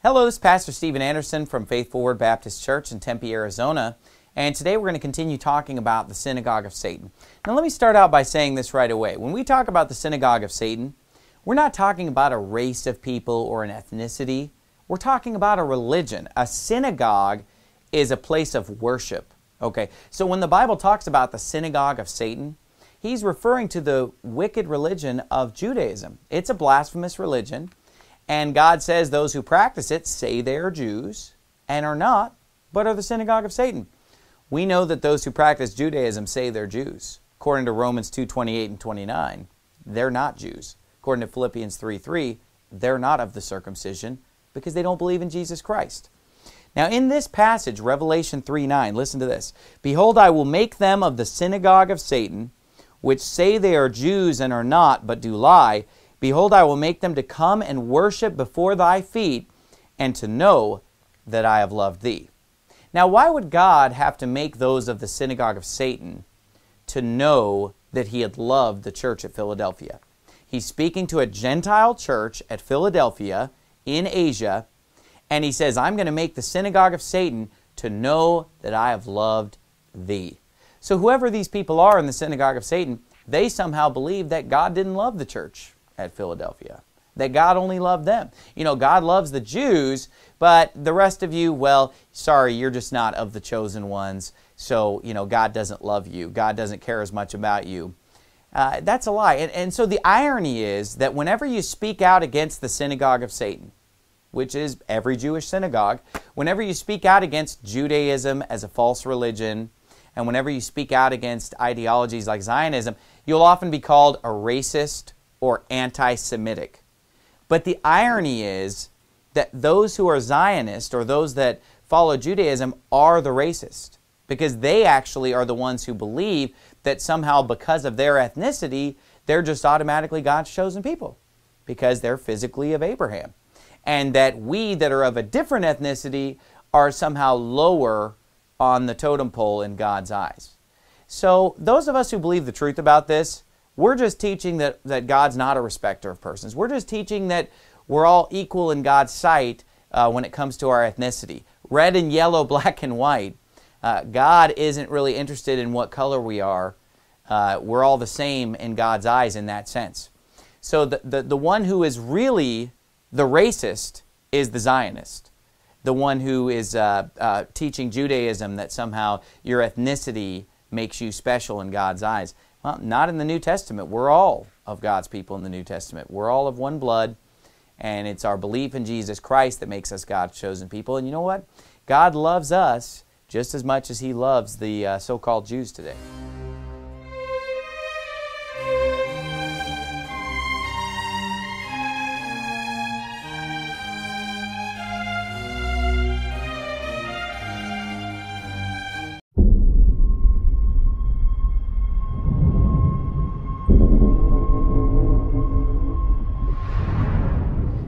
Hello, this is Pastor Stephen Anderson from Faithful Word Baptist Church in Tempe, Arizona. And today we're going to continue talking about the synagogue of Satan. Now let me start out by saying this right away. When we talk about the synagogue of Satan, we're not talking about a race of people or an ethnicity. We're talking about a religion. A synagogue is a place of worship. Okay, so when the Bible talks about the synagogue of Satan, he's referring to the wicked religion of Judaism. It's a blasphemous religion. And God says those who practice it say they are Jews and are not, but are the synagogue of Satan. We know that those who practice Judaism say they're Jews. According to Romans 2:28 and 29, they're not Jews. According to Philippians 3:3, they're not of the circumcision because they don't believe in Jesus Christ. Now in this passage, Revelation 3:9, listen to this. Behold, I will make them of the synagogue of Satan, which say they are Jews and are not, but do lie. Behold, I will make them to come and worship before thy feet, and to know that I have loved thee. Now, why would God have to make those of the synagogue of Satan to know that he had loved the church at Philadelphia? He's speaking to a Gentile church at Philadelphia in Asia, and he says, I'm going to make the synagogue of Satan to know that I have loved thee. So whoever these people are in the synagogue of Satan, they somehow believe that God didn't love the church at Philadelphia, that God only loved them. You know, God loves the Jews, but the rest of you, well, sorry, you're just not of the chosen ones, so, you know, God doesn't love you. God doesn't care as much about you. That's a lie. And so the irony is that whenever you speak out against the synagogue of Satan, which is every Jewish synagogue, whenever you speak out against Judaism as a false religion, and whenever you speak out against ideologies like Zionism, you'll often be called a racist or anti-Semitic. But the irony is that those who are Zionist or those that follow Judaism are the racist, because they actually are the ones who believe that somehow because of their ethnicity, they're just automatically God's chosen people because they're physically of Abraham. And that we that are of a different ethnicity are somehow lower on the totem pole in God's eyes. So those of us who believe the truth about this, we're just teaching that God's not a respecter of persons. We're just teaching that we're all equal in God's sight when it comes to our ethnicity. Red and yellow, black and white. God isn't really interested in what color we are. We're all the same in God's eyes in that sense. So the one who is really the racist is the Zionist. The one who is teaching Judaism that somehow your ethnicity makes you special in God's eyes. Well, not in the New Testament. We're all of God's people in the New Testament. We're all of one blood, and it's our belief in Jesus Christ that makes us God's chosen people. And you know what? God loves us just as much as He loves the so-called Jews today.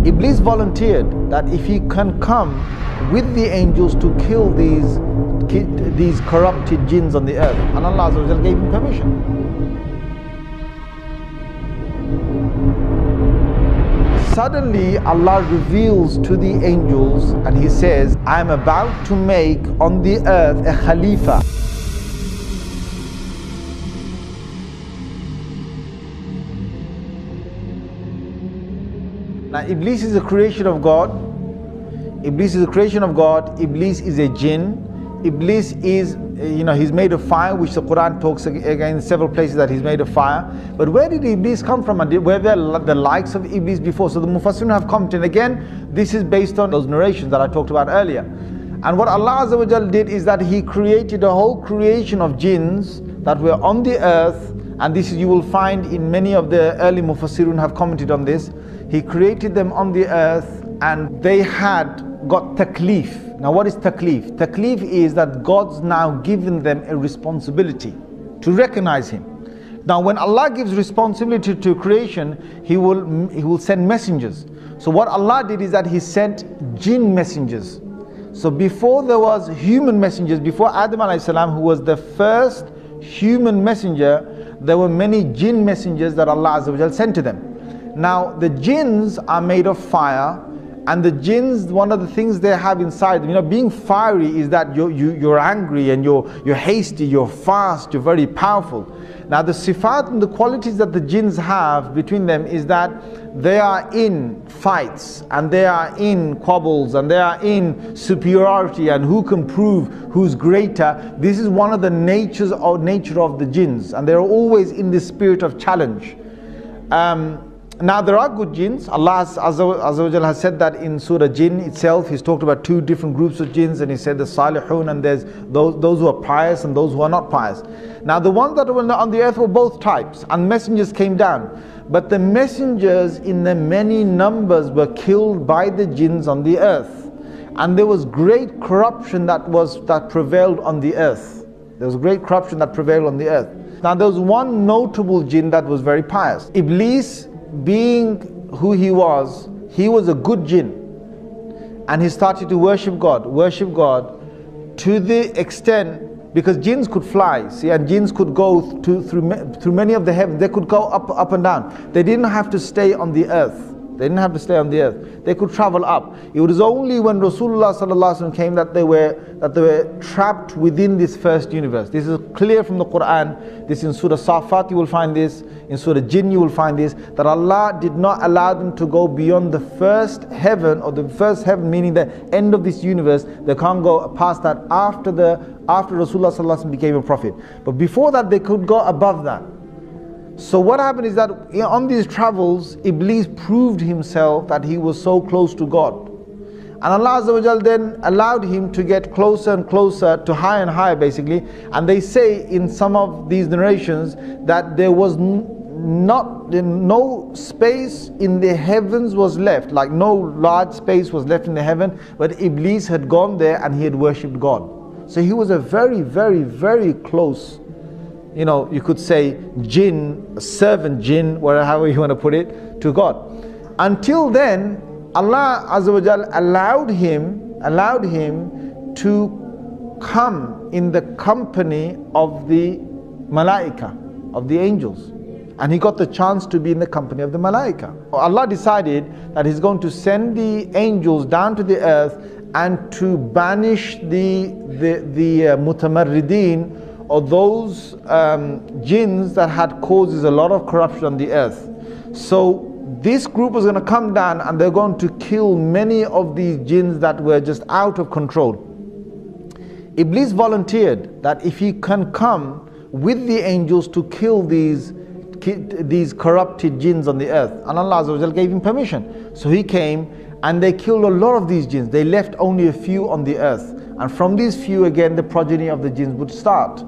Iblis volunteered that if he can come with the angels to kill these corrupted jinns on the earth, and Allah Azza wa Jalla gave him permission. Suddenly Allah reveals to the angels and He says, I am about to make on the earth a Khalifa. Now, Iblis is a creation of God. Iblis is a creation of God. Iblis is a jinn. Iblis is, he's made of fire, which the Quran talks again in several places that he's made of fire. But where did Iblis come from? And were there the likes of Iblis before? So the Mufassirun have commented. Again, this is based on those narrations that I talked about earlier. And what Allah Azza wa Jalla did is that He created a whole creation of jinns that were on the earth. And this you will find in many of the early Mufassirun have commented on this. He created them on the earth and they had got taklif. Now what is taklif? Taklif is that God's now given them a responsibility to recognize Him. Now when Allah gives responsibility to creation, He will send messengers. So what Allah did is that He sent jinn messengers. So before there was human messengers, before Adam alayhi salam, who was the first human messenger, there were many jinn messengers that Allah Azza wa Jalla sent to them. Now the jinns are made of fire And the jinns, one of the things they have inside, being fiery is that you're angry and you're hasty, you're fast, you're very powerful. Now the sifat and the qualities that the jinns have between them is that they are in fights and they are in quabbles and they are in superiority and who can prove who's greater. This is one of the nature of the jinns, and they're always in the spirit of challenge. Now there are good jinns. Allah Azza wa Jal has said that in Surah Jinn itself. He's talked about two different groups of jinns, and he said the salihun, and there's those who are pious and those who are not pious. Now the ones that were on the earth were both types, and messengers came down. But the messengers in the many numbers were killed by the jinns on the earth. And there was great corruption that prevailed on the earth. There was great corruption that prevailed on the earth. Now there was one notable jinn that was very pious. Iblis, being who he was a good jinn, and he started to worship God to the extent, because jinns could fly, see, and jinns could go through many of the heavens. They could go up and down. They didn't have to stay on the earth. They didn't have to stay on the earth. They could travel up. It was only when Rasulullah sallallahu alaihi wasallam came that they were trapped within this first universe. This is clear from the Quran. This in Surah Safat you will find this. In Surah Jinn you will find this. That Allah did not allow them to go beyond the first heaven, or the first heaven meaning the end of this universe. They can't go past that after Rasulullah sallallahu alaihi wasallam became a prophet. But before that they could go above that. So what happened is that on these travels, Iblis proved himself that he was so close to God. And Allah Azza wa Jal then allowed him to get closer and closer, to higher and higher basically. And they say in some of these narrations that there was no space in the heavens was left, like no large space was left in the heaven, but Iblis had gone there and he had worshipped God. So he was a very, very, very close, you could say jinn, servant jinn, however you want to put it, to God. Until then, Allah Azza wa Jal allowed him to come in the company of the malaika, of the angels. And he got the chance to be in the company of the malaika. Allah decided that He's going to send the angels down to the earth and to banish the mutamarrideen, or those jinns that had causes a lot of corruption on the earth. So this group was going to come down and they're going to kill many of these jinns that were just out of control. Iblis volunteered that if he can come with the angels to kill these corrupted jinns on the earth, and Allah Azza wa Jal gave him permission. So he came and they killed a lot of these jinns. They left only a few on the earth, and from these few again the progeny of the jinns would start.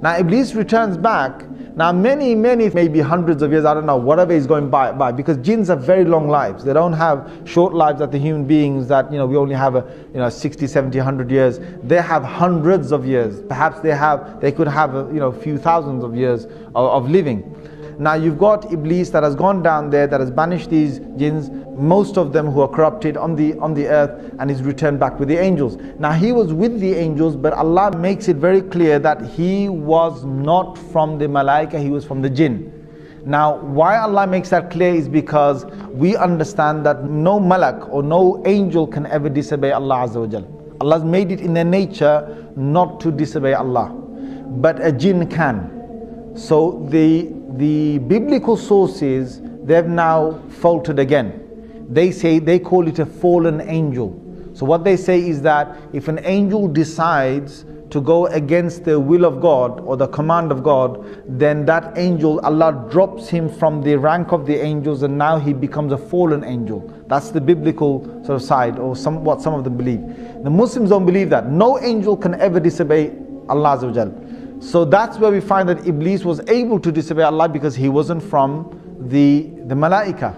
Now Iblis returns back. Now many, maybe hundreds of years, I don't know, whatever is going by, because jinns have very long lives. They don't have short lives that the human beings that, we only have 60, 70, 100 years. They have hundreds of years. Perhaps they could have a few thousands of years of living. Now you've got Iblis that has gone down there, that has banished these jinns, most of them who are corrupted on the earth, and is returned back with the angels. Now he was with the angels, but Allah makes it very clear that he was not from the malaika, he was from the jinn. Now why Allah makes that clear is because we understand that no malak or no angel can ever disobey Allah Azza wa Jal. Allah's made it in their nature not to disobey Allah, but a jinn can. So the biblical sources, they've now faltered again. They call it a fallen angel. So what they say is that if an angel decides to go against the will of God or the command of God, then that angel, Allah drops him from the rank of the angels, and now he becomes a fallen angel. That's the biblical sort of side, or what some of them believe. The Muslims don't believe that. No angel can ever disobey Allah Azza wa Jal. So that's where we find that Iblis was able to disobey Allah, because he wasn't from the malaika.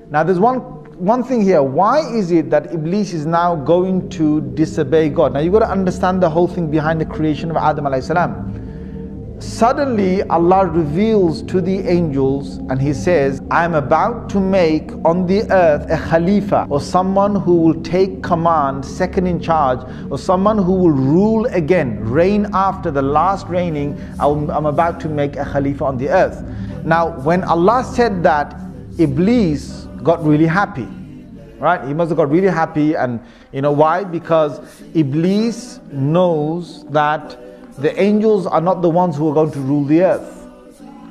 Now there's one thing here. Why is it that Iblis is now going to disobey God? Now you've got to understand the whole thing behind the creation of Adam alayhi salam. Suddenly Allah reveals to the angels and He says, I am about to make on the earth a Khalifa, or someone who will take command, second in charge, or someone who will rule again, reign after the last reigning. I'm about to make a Khalifa on the earth. Now when Allah said that, Iblis got really happy. Right? He must have got really happy. And you know why? Because Iblis knows that the angels are not the ones who are going to rule the earth.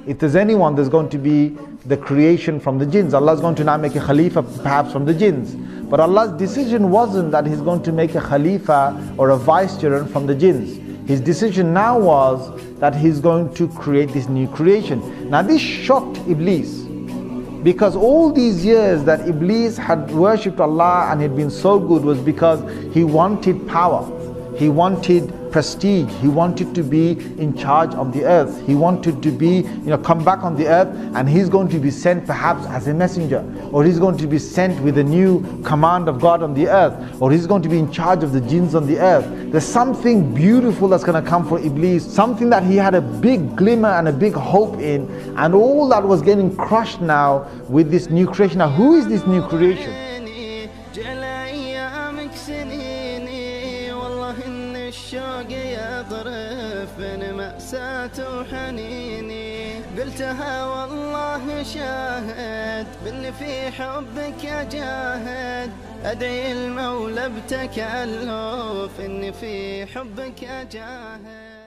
If there's anyone, there's going to be the creation from the jinns. Allah is going to now make a Khalifa perhaps from the jinns. But Allah's decision wasn't that He's going to make a Khalifa or a vicegerent from the jinns. His decision now was that He's going to create this new creation. Now this shocked Iblis, because all these years that Iblis had worshipped Allah and had been so good was because he wanted power, he wanted prestige, he wanted to be in charge of the earth, he wanted to be, come back on the earth, and he's going to be sent perhaps as a messenger, or he's going to be sent with a new command of God on the earth, or he's going to be in charge of the jinns on the earth. There's something beautiful that's going to come for Iblis, something that he had a big glimmer and a big hope in, and all that was getting crushed now with this new creation. Now who is this new creation? الشوق يضرب بين مأساة وحنيني قلتها والله شاهد باللي في حبك أجاهد أدعي المولى بتكلف إني في حبك أجاهد.